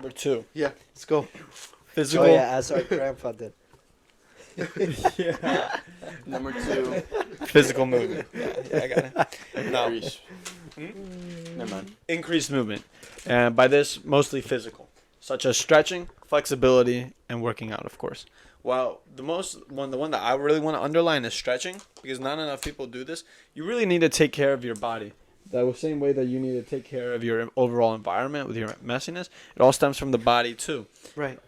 Number 2. Yeah, let's go. Physical. Oh yeah, as our grandpa did. Yeah. Number 2. Physical movement. Yeah, I got it. No. Increase. Never mind. Increased movement. And by this, mostly physical, such as stretching, flexibility, and working out, of course. Well, the one that I really want to underline is stretching, because not enough people do this. You really need to take care of your body. The same way that you need to take care of your overall environment with your messiness, it all stems from the body too. Right.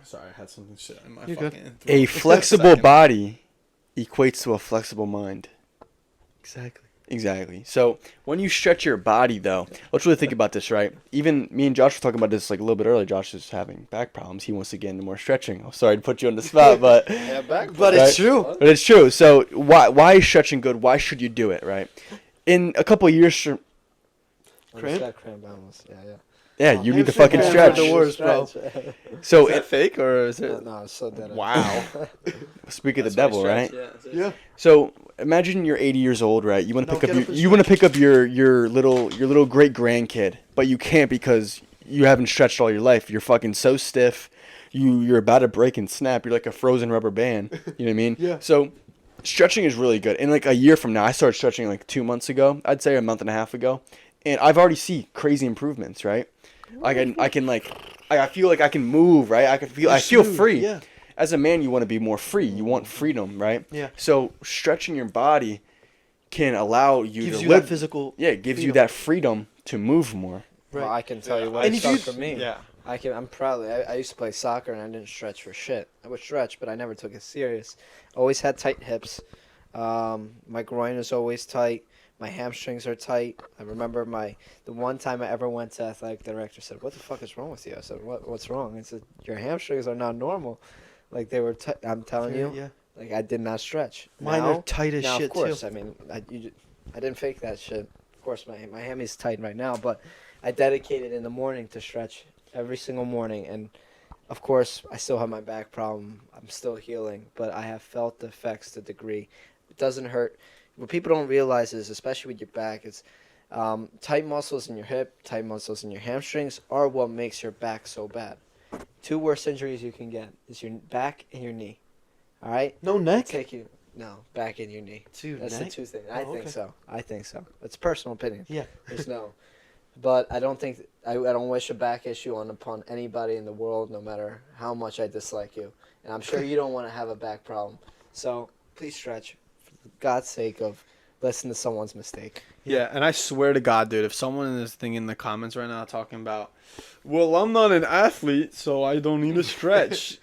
Sorry, I had something shit in my You're fucking good. throat. A flexible body equates to a flexible mind. Exactly. Exactly. So when you stretch your body, though, let's really think about this, right? Even me and Josh were talking about this like a little bit earlier. Josh is having back problems. He wants to get into more stretching. I'm sorry to put you on the spot, but Yeah, back. But Right. it's true. but it's true. So why is stretching good? Why should you do it, right? In a couple of years, Cramp? Cramp almost. Yeah. yeah, you need to hamstring fucking cramps stretch. are the worst, bro. So Is that fake or is it? No, it's so dead. Wow. speak of the That's why I devil, stretch, right? Yeah. So imagine you're 80 years old, right? You want to Now pick up get up and you want to pick up your little great grandkid, but you can't because you haven't stretched all your life. You're fucking so stiff. You're about to break and snap. You're like a frozen rubber band. You know what I mean? Yeah. So stretching is really good. And like a year from now, I started stretching like 2 months ago. I'd say a month and a half ago, and I've already see crazy improvements. Right? I feel like I can move. Right? I feel Smooth, free. Yeah. As a man, you want to be more free. You want freedom, right? Yeah. So stretching your body can allow you Gives to you live. that physical. Yeah, it gives you freedom. that freedom to move more. Right. Well, I can tell you what And it's if done you- for me. Yeah. I'm proudly. I used to play soccer and I didn't stretch for shit. I would stretch, but I never took it serious. Always had tight hips. My groin is always tight. My hamstrings are tight. I remember the one time I ever went to athletic director said, "What the fuck is wrong with you?" I said, "What's wrong?" He said, "Your hamstrings are not normal. Like they were. I'm telling you, Yeah. like I did not stretch. Mine Now- are tight as now, shit of course, too. I mean, I didn't fake that shit. Of course, my hammy's tight right now, but I dedicated in the morning to stretch every single morning, and of course, I still have my back problem. I'm still healing, but I have felt the effects to a degree. It doesn't hurt. What people don't realize is, especially with your back, it's tight muscles in your hip, tight muscles in your hamstrings are what makes your back so bad. 2 worst injuries you can get is your back and your knee. All right? No neck. No, back and your knee. Dude, That's neck? the 2 things. Oh, I think okay. so. I think so. It's personal opinion. Yeah. There's no. But I don't think I don't wish a back issue upon anybody in the world, no matter how much I dislike you. And I'm sure you don't want to have a back problem. So please stretch, for God's sake, of listen to someone's mistake. Yeah, and I swear to God, dude, if someone is thing in the comments right now talking about, well, I'm not an athlete, so I don't need to stretch.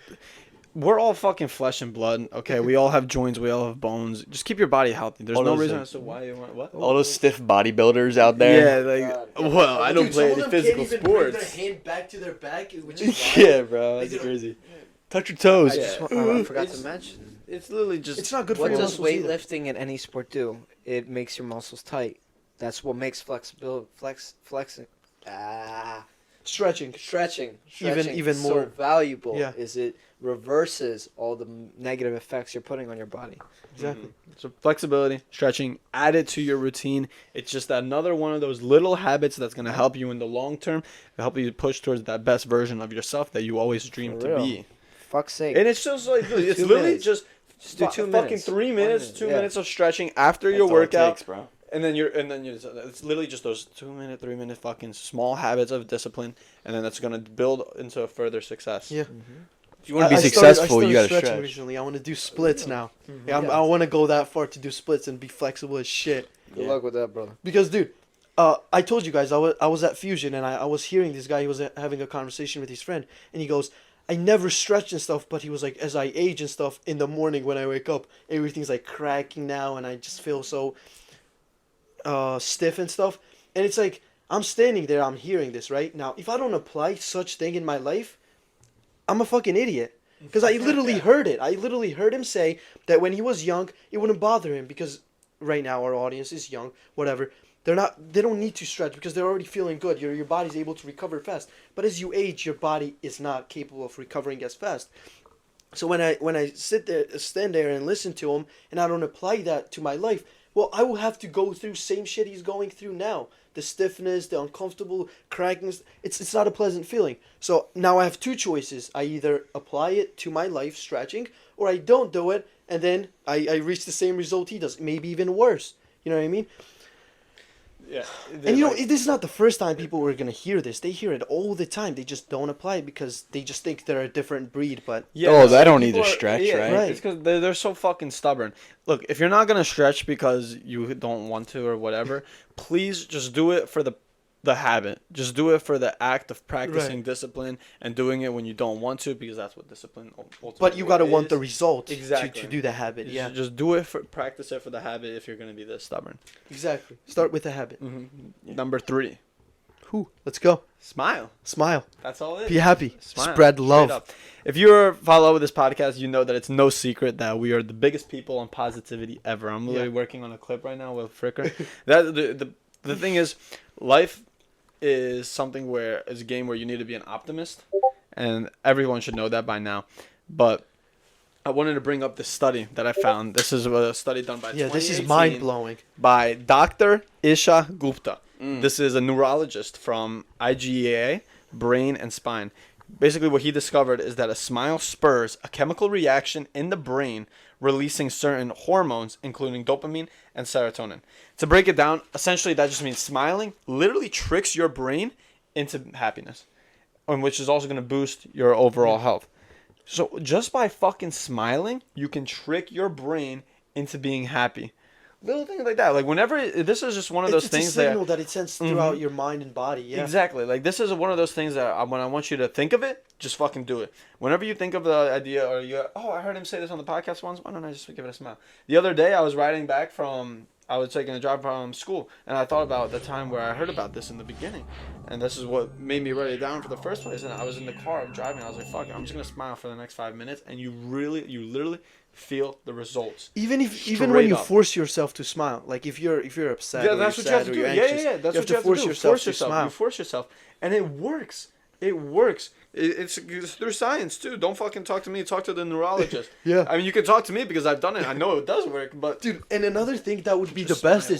We're all fucking flesh and blood, okay? We all have joints, we all have bones. Just keep your body healthy. There's All no those, reason like- as to why you want what. All those stiff bodybuilders out there. Yeah, like, well, I don't play any physical sports. hand back to their back, which is Yeah, bro, that's They do- crazy. Touch your toes. I forgot to mention. It's literally just. It's not good for What your does muscles either. weightlifting in any sport do? It makes your muscles tight. That's what makes flexing. Stretching. Stretching Even so more. valuable. Yeah. Is it reverses all the negative effects you're putting on your body. Exactly. So flexibility, stretching, add it to your routine. It's just another one of those little habits that's going to help you in the long term, help you push towards that best version of yourself that you always dreamed For to real. be. Fuck's sake. And it's just like, it's 2 literally minutes. just Just do 2 fucking minutes. 3 1 minutes, minute, 2 yeah. minutes of stretching after That's your all it workout. takes, bro. And then it's literally just those 2 minute, 3 minute fucking small habits of discipline, and then that's gonna build into a further success. Yeah. If you want to be I started successful, you gotta stretching stretch. recently. I want to do splits now. Mm-hmm. Yeah, Yeah. I want to go that far to do splits and be flexible as shit. Good Yeah. luck with that, brother. Because, dude, I told you guys, I was at Fusion and I was hearing this guy. He was having a conversation with his friend, and he goes, I never stretch and stuff, but he was like, as I age and stuff, in the morning when I wake up, everything's like cracking now, and I just feel so stiff and stuff. And it's like, I'm standing there, I'm hearing this, right? Now, if I don't apply such thing in my life, I'm a fucking idiot. Because I literally heard it. I literally heard him say that when he was young, it wouldn't bother him because right now our audience is young, whatever. They don't need to stretch because they're already feeling good. Your body's able to recover fast. But as you age, your body is not capable of recovering as fast. So when I stand there and listen to him and I don't apply that to my life, well, I will have to go through same shit he's going through now. The stiffness, the uncomfortable cracking. It's not a pleasant feeling. So now I have two choices. I either apply it to my life, stretching, or I don't do it, and then I reach the same result he does. Maybe even worse. You know what I mean? Yeah. And this is not the first time people were gonna hear this. They hear it all the time. They just don't apply it because they just think they're a different breed. But Oh, they don't need people to are- stretch, yeah, right? Right. It's because they're so fucking stubborn. Look, if you're not gonna stretch because you don't want to or whatever, please just do it for the habit. Just do it for the act of practicing Right. discipline and doing it when you don't want to, because that's what discipline ultimately but you gotta is. want the result Exactly. to do the habit. You Yeah, should just do it for practice it for the habit if you're gonna be this stubborn. exactly. Start with the habit. Number 3, Who? Let's go. smile. Smile. That's all it is. Be happy. Smile. Spread Straight love. up. If you're follow this podcast, you know that it's no secret that we are the biggest people on positivity ever. I'm literally working on a clip right now with Fricker. That the thing is, life is something where it's a game where you need to be an optimist, and everyone should know that by now. But I wanted to bring up this study that I found. This is a study done by Yeah, this is 2018 mind blowing. by Dr. Isha Gupta. This is a neurologist from IGEA, Brain and Spine. Basically, what he discovered is that a smile spurs a chemical reaction in the brain, releasing certain hormones, including dopamine and serotonin. To break it down, essentially that just means smiling literally tricks your brain into happiness, and which is also going to boost your overall health. So just by fucking smiling, you can trick your brain into being happy. Little things like that. Like whenever this is just one of those It's things a signal that it sends throughout your mind and body. Yeah. Exactly. Like this is one of those things that when I want you to think of it, just fucking do it. Whenever you think of the idea, or I heard him say this on the podcast once. Why don't I just give it a smile? The other day, I was riding back I was taking a drive from school, and I thought about the time where I heard about this in the beginning, and this is what made me write it down for the first place. And I was in the car driving. I was like, "Fuck it, I'm just gonna smile for the next 5 minutes," and you literally feel the results. Even when Straight you up. force yourself to smile, like if you're upset, Yeah, or that's you're what you have sad, to or do. you're Yeah, anxious, yeah, that's you what have to force yourself Force to yourself. smile. You force yourself, and it works. It works. It's through science too. Don't fucking talk to me. Talk to the neurologist. Yeah. I mean, you can talk to me because I've done it. I know it does work. But Dude, and another thing that would be Just the best smile.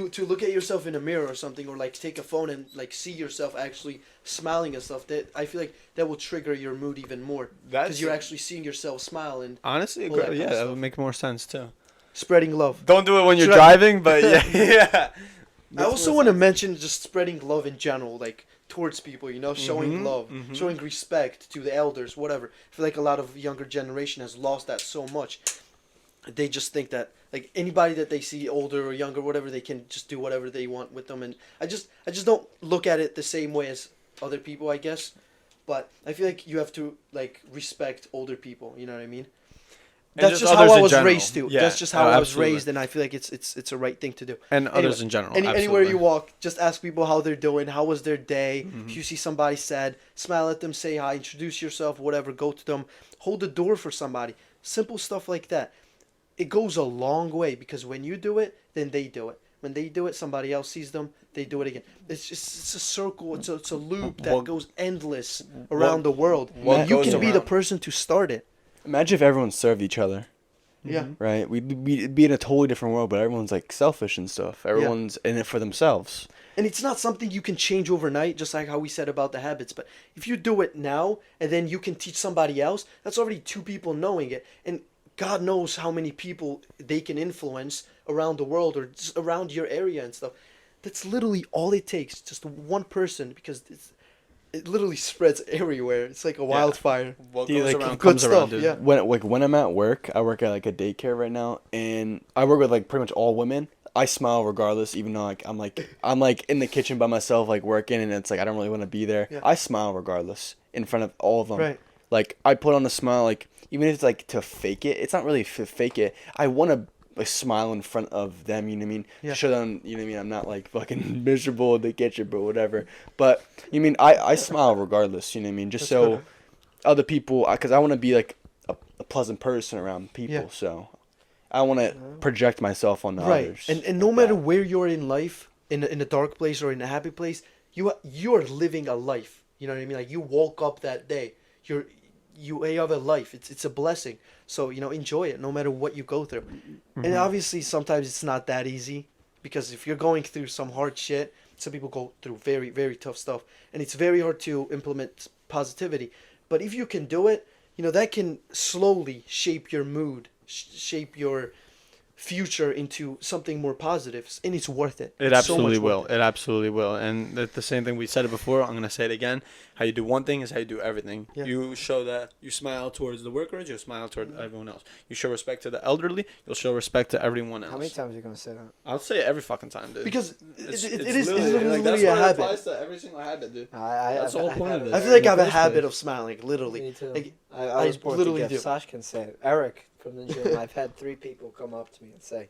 is to look at yourself in a mirror or something, or like take a phone and like see yourself actually smiling and stuff. That I feel like that will trigger your mood even more That's- because you're actually seeing yourself smile and honestly, all that kind of that stuff. would make more sense too. spreading love. Don't do it when you're Should I- driving, but yeah, yeah. I also want to mention just spreading love in general, like towards people, showing Mhm, love, mhm. showing respect to the elders, whatever. I feel like a lot of younger generation has lost that so much. They just think that like anybody that they see older or younger, whatever, they can just do whatever they want with them, and I just don't look at it the same way as other people, I guess. But I feel like you have to like respect older people. You know what I mean? And That's just just how others I in was general. raised too. Yeah. That's just how Oh, I was absolutely. raised, and I feel like it's a right thing to do. And others Anyway, in general. Anywhere absolutely. you walk, just ask people how they're doing. How was their day? Mm-hmm. If you see somebody sad, smile at them, say hi, introduce yourself, whatever. Go to them, hold the door for somebody. Simple stuff like that. It goes a long way because when you do it, then they do it. When they do it, somebody else sees them, they do it again. It's a circle. It's a loop that What- goes endless around the world. what And you goes can be the around. person to start it. Imagine if everyone served each other, Yeah. right? We'd be in a totally different world, but everyone's like selfish and stuff. Everyone's in it for themselves. And it's not something you can change overnight, just like how we said about the habits. But if you do it now, and then you can teach somebody else, that's already two people knowing it. And God knows how many people they can influence around the world or just around your area and stuff. That's literally all it takes, just one person, because it literally spreads everywhere. It's like a wildfire. What Dude, goes like, around good comes around, stuff, dude. yeah. When I'm at work, I work at like a daycare right now, and I work with like pretty much all women. I smile regardless, even though I'm like in the kitchen by myself, like working, and it's like I don't really want to be there. Yeah. I smile regardless in front of all of them. Right. Like I put on a smile, like even if it's like to fake it, it's not really fake it. I want to like smile in front of them. You know what I mean? Yeah. To show them, you know what I mean. I'm not like fucking miserable in the kitchen, but whatever. But you mean I smile regardless. You know what I mean? Just That's so good. other people, because I want to be like a pleasant person around people. Yeah. So I want to project myself on the Right. others. And no like matter that. where you're in life, in a dark place or in a happy place, you're living a life. You know what I mean? Like you woke up that day. you have a life. It's a blessing. So enjoy it no matter what you go through. And obviously sometimes it's not that easy, because if you're going through some hard shit, some people go through very, very tough stuff, and it's very hard to implement positivity. But if you can do it, that can slowly shape your mood, shape your future into something more positive, and it's worth it. It It's so absolutely much will. worth It absolutely will. And the same thing, we said it before, I'm going to say it again. How you do one thing is how you do everything. Yeah. You show that you smile towards the workers, you smile toward everyone else. You show respect to the elderly, you'll show respect to everyone else. How many times are you gonna say that? I'll say it every fucking time, dude. Because It's it is literally, like, that's literally a what it habit. applies to every single habit, dude. I That's the whole point of it. I feel like I have a first habit place. of smiling, literally. Me too. Like, I was born literally to give. do. Sash can say it. Eric from the gym. I've had 3 people come up to me and say,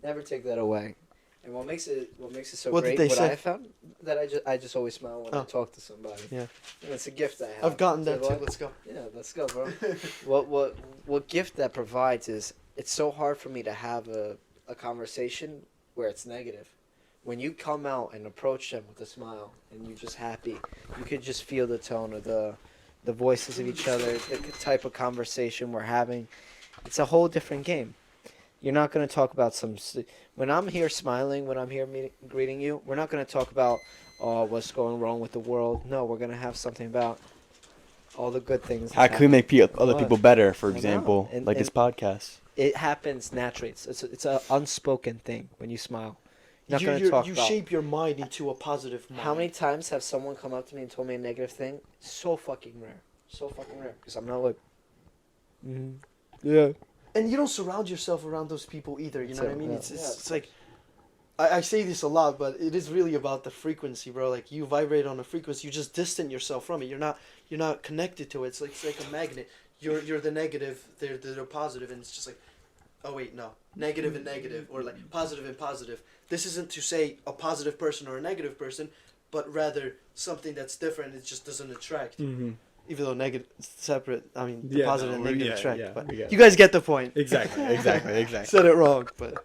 "Never take that away." And what makes it so What did great? they What say? I found that I just always smile when I Oh. talk to somebody. Yeah. And it's a gift I have. I've gotten So that too. what- Let's go. Yeah, let's go, bro. what gift that provides is, it's so hard for me to have a conversation where it's negative. When you come out and approach them with a smile and you're just happy, you could just feel the tone of the voices of each other, the type of conversation we're having. It's a whole different game. You're not going to talk about when I'm here smiling, when I'm here greeting you, we're not going to talk about what's going wrong with the world. No, we're going to have something about all the good things. How can we make other What? people better? For I know. example, And- like this podcast. It happens naturally. It's an unspoken thing when you smile. You're not going to You talk about. shape your mind into a positive mind. How many times have someone come up to me and told me a negative thing? So fucking rare. So fucking rare. Because I'm not like, yeah. And you don't surround yourself around those people either. You know So, what I mean? yeah. It's like, I say this a lot, but it is really about the frequency, bro. Like, you vibrate on a frequency, you just distant yourself from it. You're not connected to it. It's like a magnet. You're the negative, they're positive, and it's just like, oh wait, no, negative and negative, or like positive and positive. This isn't to say a positive person or a negative person, but rather something that's different. It just doesn't attract. Mm-hmm. Even though negative, separate. I mean, the Yeah, positive no, and we- negative yeah, attract. yeah, but we get you guys get the point. Exactly. Said it wrong, but